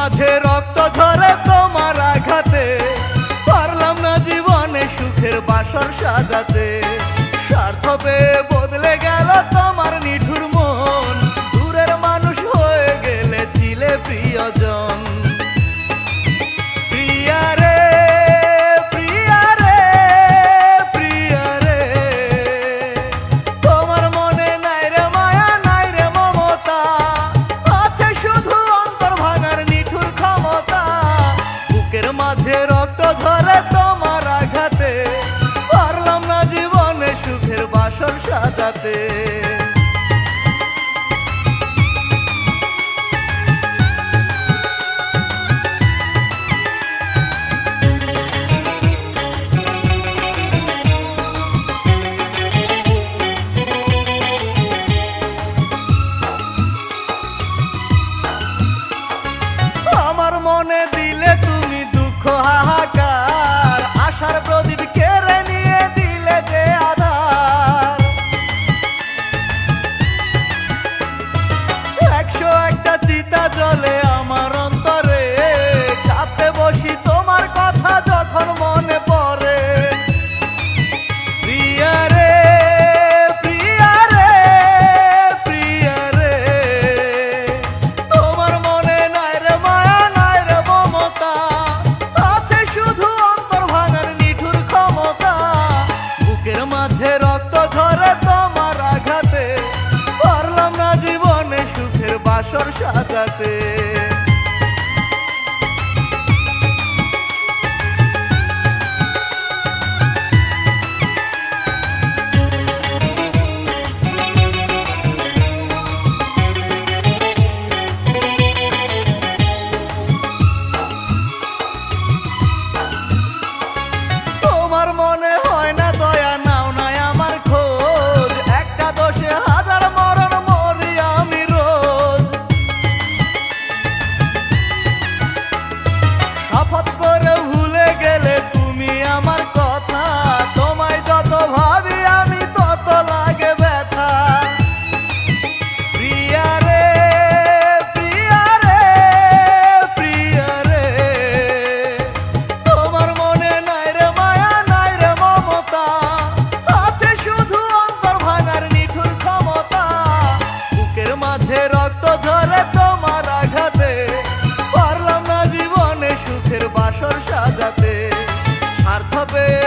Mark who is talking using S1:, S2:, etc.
S1: মাঝে রক্ত ঝরে তোমার আঘাতে, পারলাম না জীবনে সুখের বাসর সাজাতে। স্বার্থ পেয়ে বদলে গেল তোমার নিঠুর মন, দূরের মানুষ হয়ে গেলে ছিলে প্রিয়জন। প্রিয়া রে, প্রিয়া রে, প্রিয়া রে, তোমার মনে নাই রে মায়া, নাই রে মমতা, আছে শুধু অন্তর ভাঙার নিঠুর ক্ষমতা। বুকের মাঝে রক্ত ঝরে তোমার আঘাতে, পারলাম না জীবনে সুখের বাসর সাজাতে। আমার মনে দিলে তুমি দুঃখ হাহাকার, আশার প্রদীপ কেড়ে নিয়ে দিলে যে আধার। 101টা চিতা জ্বলে আমার অন্তরে, কাঁদতে বসি তোমার কথা যখন মনে পড়ে। প্রিয়া রে, প্রিয়া রে, প্রিয়া রে, তোমার মনে নাই রে মায়া, নাই রে মমতা, আছে শুধু অন্তর ভাঙার নিঠুর ক্ষমতা। বুকের মাঝে রক্ত ঝরে তোমার আঘাতে, পারলাম না জীবনে সুখের বাসর সাজাতে। তোমার মনে হয় না দয়া, নাও নাই আমার খোঁজ, একটা দোষে হাজার মরণ মরি আমি রোজ। শপথ করে ভুলে গেলে তুমি আমার কথা, তোমায় যত ভাবি আমি তত লাগে ব্যথা। প্রিয়া রে, প্রিয়া রে, প্রিয়া রে, তোমার মনে নাই রে মায়া, নাই রে মমতা, আছে শুধু অন্তর ভাঙার নিঠুর ক্ষমতা। বুকের মাঝে রক্ত ঝরে তোমার আঘাতে, পারলাম না জীবনে সুখের বাসর সাজাতে। স্বার্থ পেয়ে